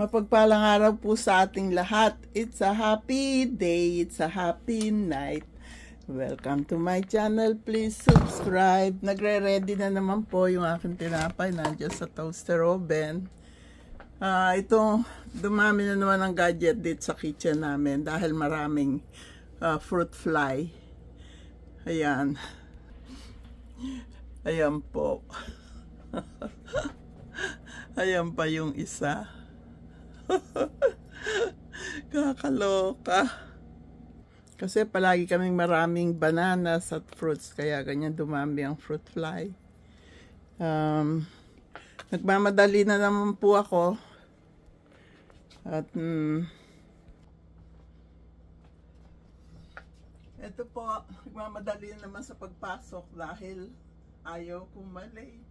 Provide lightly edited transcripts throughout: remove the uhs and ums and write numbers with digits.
Mapagpalang araw po sa ating lahat. It's a happy day. It's a happy night. Welcome to my channel. Please subscribe. Nagre-ready na naman po yung aking tinapay. Nandiyan sa toaster oven. Ito, dumami na naman ang gadget dito sa kitchen namin dahil maraming fruit fly. Ayan. Ayan po. Ayan pa yung isa. Kakaloka. Kasi palagi kaming maraming bananas at fruits, kaya ganyan dumami ang fruit fly. Nagmamadali na naman po ako. At ito po, nagmamadali na naman sa pagpasok dahil ayaw kong malate.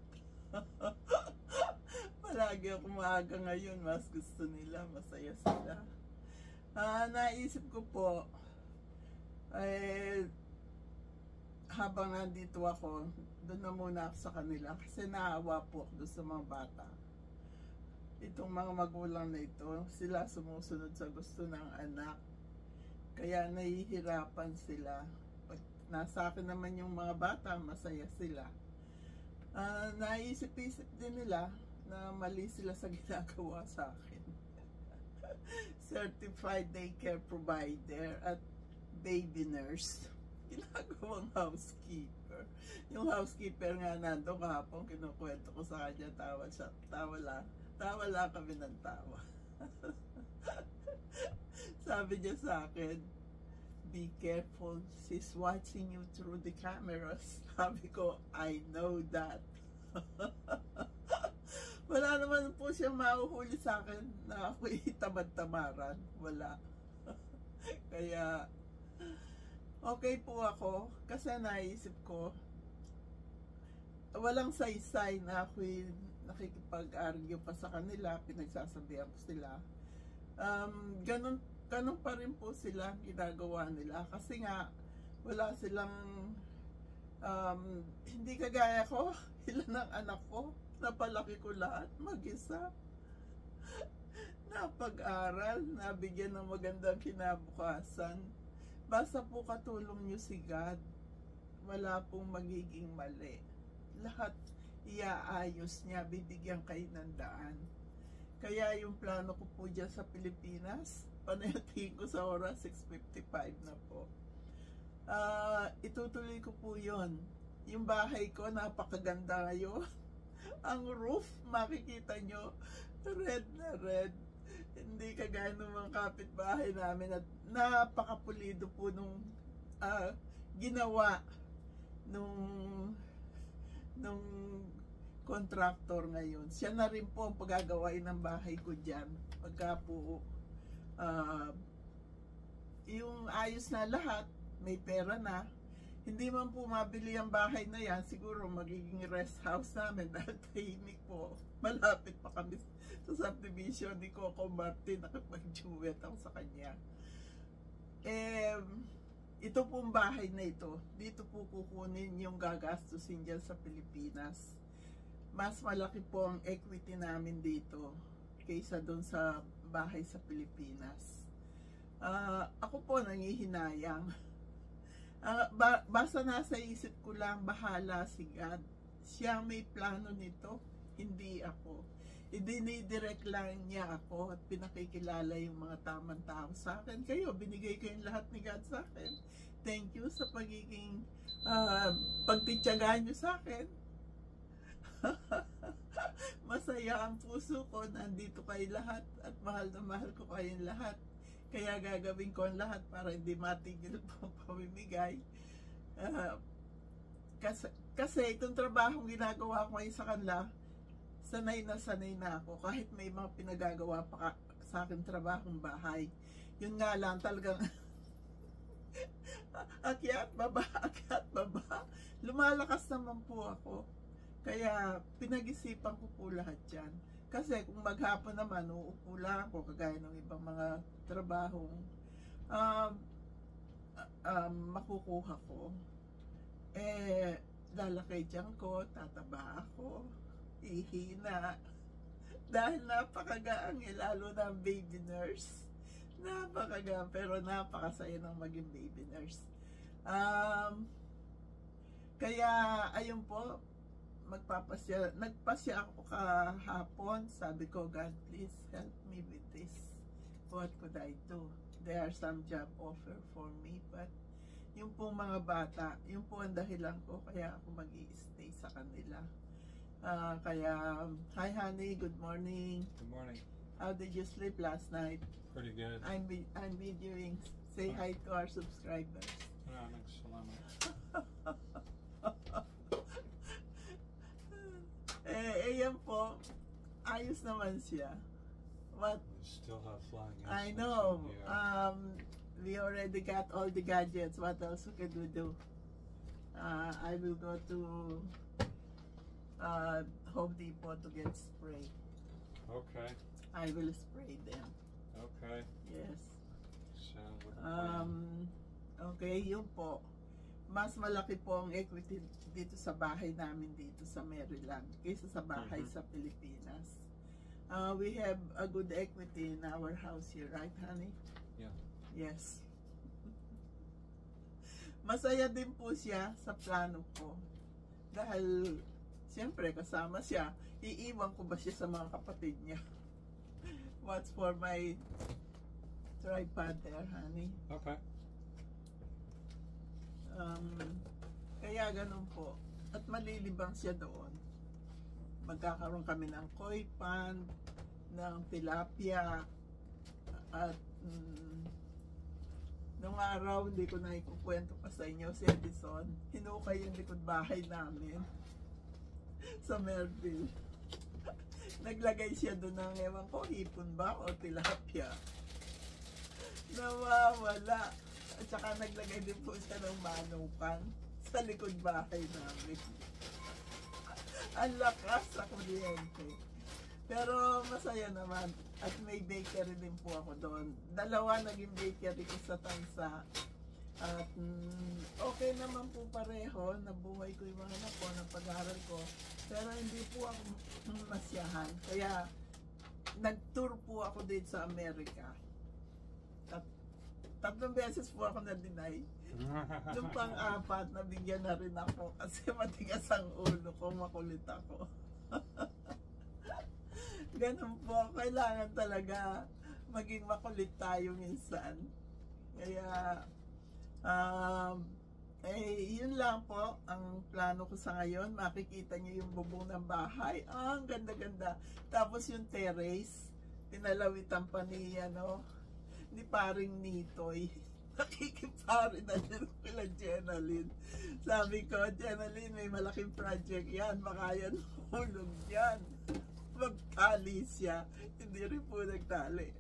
Palagi ako maaga ngayon, mas gusto nila, masaya sila. Naisip ko po, habang nandito ako, doon na muna ako sa kanila kasi naawa po ako doon sa mga bata. Itong mga magulang na ito, sila sumusunod sa gusto ng anak. Kaya nahihirapan sila. Pag nasa akin naman yung mga bata, masaya sila. Naisip-isip din nila na mali sila sa ginagawa sa akin. Certified daycare provider at baby nurse. Ginagawang housekeeper. Yung housekeeper nga nando kahapon, kinukwento ko sa kanya, tawa siya, tawa lang kami ng tawa. Sabi niya sa akin, be careful, she's watching you through the cameras. Sabi ko, I know that. Wala naman po siya mahuhuli sa akin na ako'y tamad-tamaran. Wala. Kaya, okay po ako. Kasi naisip ko, walang saysay na ako'y nakikipag-argue pa sa kanila. Pinagsasabihan ko sila. Ganun pa rin po sila ginagawa nila. Kasi nga, wala silang, hindi kagaya ko. Ilan ang anak ko. Napalaki ko lahat mag-isa. Napag-aral, nabigyan ng magandang kinabukasan. Basta po katulong nyo si God, wala pong magiging mali. Lahat iaayos niya, bibigyan kayo ng daan. Kaya yung plano ko po dyan sa Pilipinas, panayatiin ko sa oras 6:55 na po. Itutuloy ko po yon. Yung bahay ko, napakaganda ngayon. Ang roof, makikita nyo, red na red. Hindi kagaya ng mga kapitbahay namin at napakapulido po nung ginawa nung contractor ngayon. Siya na rin po ang paggagawain ng bahay ko dyan. Pagka po yung ayos na lahat, may pera na, hindi man po mabili ang bahay na yan, siguro magiging rest house namin dahil tahimik po. Malapit pa kami sa subdivision ni Coco Martin, nakapag-duet ako sa kanya. Ito pong bahay na ito, dito po kukunin yung gagastusin dyan sa Pilipinas. Mas malaki po ang equity namin dito kaysa doon sa bahay sa Pilipinas. Ako po nangihinayang. Basta nasa isip ko lang, bahala si God. Siya may plano nito, hindi ako. Idinidirect lang niya ako at pinakikilala yung mga tamang tao sa akin. Kayo, binigay ko yung lahat ni God sa akin. Thank you sa pagiging pagtityagaan nyo sa akin. Masaya ang puso ko, nandito kayo lahat at mahal na mahal ko kayong lahat. Kaya gagawin ko ang lahat para hindi matigil po pamimigay. Kasi itong trabaho ginagawa ko ngayon sa kanila, sanay na ako. Kahit may mga pinagagawa pa sa akin trabahong bahay. Yun nga lang talagang akyat, baba. Lumalakas naman po ako. Kaya pinag-isipan ko po lahat yan. Kasi kung maghapon naman, uupo lang ako kagaya ng ibang mga trabahong makukuha ko. Lalaki dyan ko, tataba ako, ihina. Dahil napakagaang, lalo na ang baby nurse. Napakagaang, pero napakasaya ng maging baby nurse. Kaya, ayun po, nagpasya ako kahapon. Sabi ko, God, please help me with this. What could I do? There are some job offer for me, but yung pong mga bata, yung po ang dahilan ko, kaya ako mag-i-stay sa kanila. Kaya, hi honey, good morning. Good morning. How did you sleep last night? Pretty good. I'm videoing. Say hi to our subscribers. Salamat. Yan po. Ayos naman siya. What? We still have flying. I know. We already got all the gadgets. What else could we do? I will go to Home Depot to get spray. Okay. I will spray them. Okay. Yes. Sounds like a plan. Okay, yun po. Mas malaki po ang equity dito sa bahay namin dito sa Maryland kaysa sa bahay sa Pilipinas. We have a good equity in our house here, right, honey? Yeah. Yes. Masaya din po siya sa plano ko. Dahil, siyempre, kasama siya. Iiwan ko ba siya sa mga kapatid niya? What's for my tripod there, honey? Okay. Kaya ganun po. At malilibang siya doon. Magkakaroon kami ng koi pan, ng tilapia, at nung araw, hindi ko na ikukwento pa sa inyo, si Edison, hinukay yung likod bahay namin sa Merville. Naglagay siya doon ng, ewan ko, hipon ba o tilapia. Nawawala. At saka naglagay din po siya ng manukan sa likod bahay namin. Ang lakas sa kuryente. Pero masaya naman. At may bakery din po ako doon. Dalawa naging bakery ko sa Tansa. At okay naman po pareho. Nabuhay ko yung mga anak ko, ng pag-aaral ko. Pero hindi po ako masyahan. Kaya nag-tour po ako dito sa Amerika. Tatlong beses po ako na-deny. Yung pang-apat, nabigyan na rin ako kasi matigas ang ulo ko, makulit ako. Ganun po, kailangan talaga maging makulit tayo minsan. Kaya, yun lang po ang plano ko sa ngayon. Makikita nyo yung bubong ng bahay. Ang ganda-ganda. Tapos yung terrace, pinalawitan pa ni, ni paring Nitoy. Nakikipari na din kila Jenalyn. Sabi ko, Jenalyn, may malaking project yan. Baka yan hulog yan. Magtali siya. Hindi rin po nagtali.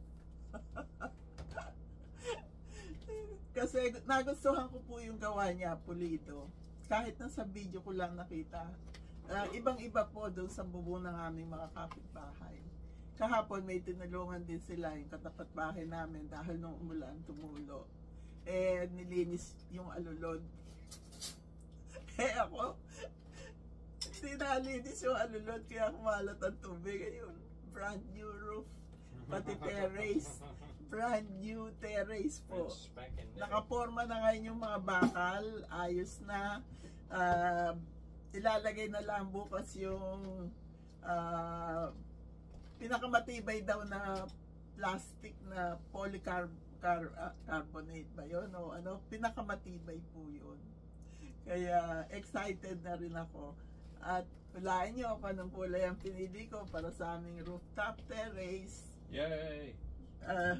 Kasi nagustuhan ko po yung gawa niya, pulido. Kahit na sa video ko lang nakita. Ibang-iba po doon sa bubong ng aming mga kapitbahay. Kahapon may tinulungan din sila yung katapat bahay namin dahil nung umulan, tumulo. Nilinis yung alulod. Ako, hindi nalinis yung alulod kaya kumalat ang tubig. Ayun, brand new roof. Pati terrace. Brand new terrace po. Nakaporma na ngayon yung mga bakal. Ayos na. Ilalagay na lang bukas yung pinakamatibay daw na plastic na polycarbonate ba yun? O ano? Pinakamatibay po yun. Kaya excited na rin ako. At hulaan nyo kung anong kulay ang pinili ko para sa aming rooftop terrace. Yay!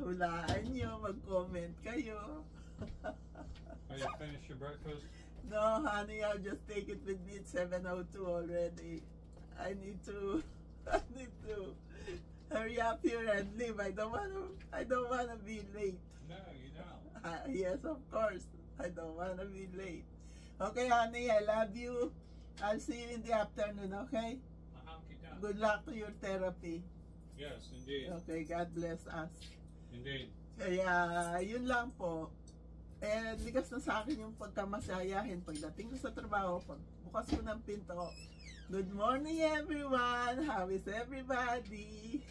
Hulaan nyo, mag-comment kayo. Are you finished your breakfast? No, honey, I'll just take it with me. It's 7:02 already. I need to hurry up here and leave. I don't wanna be late. No, you don't. Yes, of course. I don't wanna be late. Okay, honey, I love you. I'll see you in the afternoon, okay? Good luck to your therapy. Yes, indeed. Okay, God bless us. Indeed. Kaya, yun lang po. Ligas na sa akin yung pagkamasayahin. Pagdating ko sa trabaho, pagbukas ko ng pinto, Good morning everyone! How is everybody?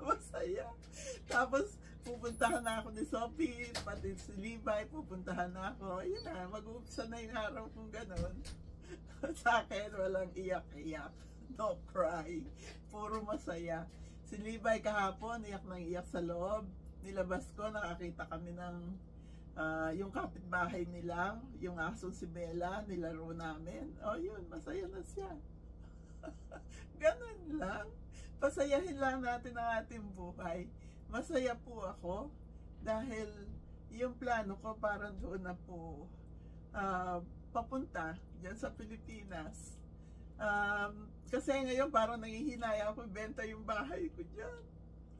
Masaya. Tapos pupuntahan na ako ni Sophie, pati si Levi, pupuntahan na ako. Ayun na, mag-uumpisa na yung araw kong ganon. Sa akin, walang iyak-iyak. No cry. Puro masaya. Si Levi kahapon, iyak nang iyak sa loob. Nilabas ko, nakakita kami ng yung kapitbahay nila, yung aso si Bella, nilaro namin. O yun, masaya na siya. Ganun lang. Pasayahin lang natin ang ating buhay. Masaya po ako dahil yung plano ko para doon na po papunta dyan sa Pilipinas. Kasi ngayon parang nangihinaya ako benta yung bahay ko dyan.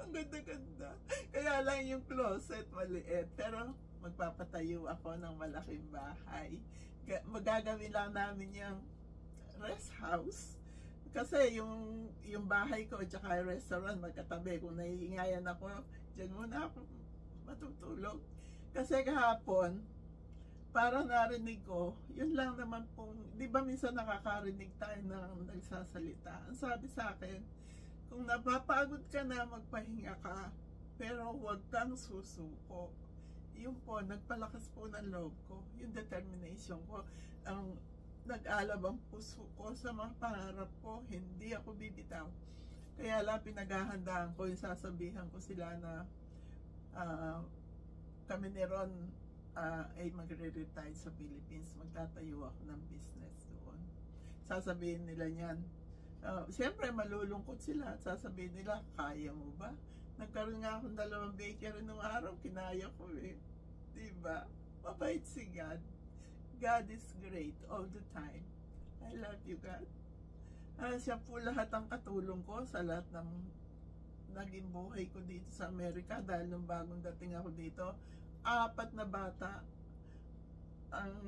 Ang ganda-ganda. Kaya lang yung closet maliit. Pero magpapatayo ako ng malaking bahay. Magagawin lang namin yung rest house. Kasi yung bahay ko at saka yung restaurant magkatabi. Kung naiingayan ako, dyan muna ako matutulog. Kasi kahapon, parang narinig ko, yun lang naman pong, di ba minsan nakakarinig tayo ng nagsasalita. Ang sabi sa akin, kung napapagod ka na, magpahinga ka, pero huwag kang susuko. Yun po, nagpalakas po ng loob ko, yung determination ko, ang nag-alab ang puso ko sa mga pangarap ko, hindi ako bibitaw. Kaya lang pinaghahandaan ko, yung sasabihan ko sila na kami ni Ron ay magre-retire sa Philippines, magtatayo ako ng business doon. Sasabihin nila niyan, siyempre malulungkot sila at sasabihin nila, kaya mo ba? Nagkaroon nga akong 2 bakery nung araw, kinaya ko eh. Diba? Mabait si God. God is great all the time. I love you, God. Siya po lahat ang katulong ko sa lahat ng naging buhay ko dito sa Amerika dahil nung bagong dating ako dito, 4 na bata ang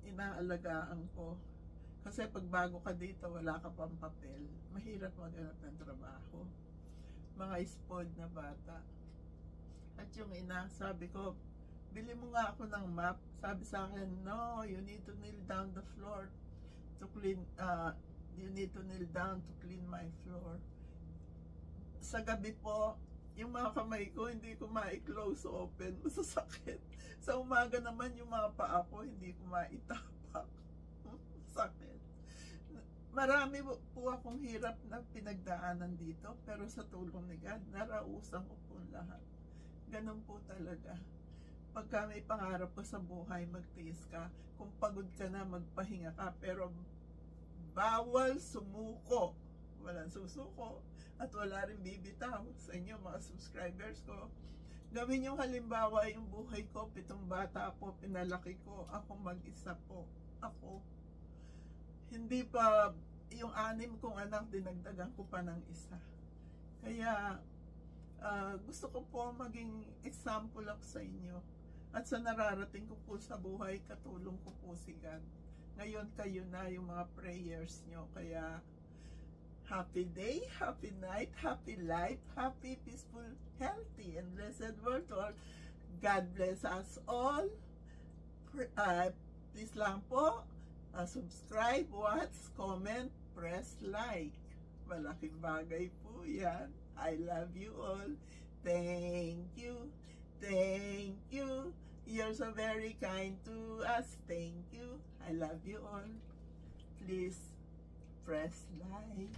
inaalagaan ko. Kasi pag bago ka dito, wala ka pang papel, mahirap maghanap ng trabaho. Mga spoiled na bata. At yung ina, sabi ko, bili mo nga ako ng map. Sabi sa akin, no, you need to kneel down the floor to clean, you need to kneel down to clean my floor. Sa gabi po, yung mga kamay ko, hindi ko ma-close open. Masasakit. Sa umaga naman, yung mga paa ko, hindi ko ma-itapak. Sakit. Marami po akong hirap na pinagdaanan dito, pero sa tulong ni God, narausan ko po lahat. Ganun po talaga. Pagka may pangarap ka sa buhay, magtiis ka. Kung pagod ka na, magpahinga ka. Pero bawal sumuko. Walang susuko. At wala rin bibitaw sa inyo, mga subscribers ko. Gawin yung halimbawa, yung buhay ko, 7 bata po, pinalaki ko. Ako mag-isa po. Ako. Hindi pa yung 6 kong anak, dinagdagan ko pa ng isa. Kaya gusto ko po maging example ako sa inyo. At sa nararating ko po sa buhay, katulong ko po si God. Ngayon kayo na yung mga prayers nyo. Kaya happy day, happy night, happy life, happy, peaceful, healthy, and blessed world to all. God bless us all. Please lang po, subscribe, watch, comment, press like. Malaking bagay po yan. I love you all. Thank you. Thank you. You're so very kind to us. Thank you. I love you all. Please press like.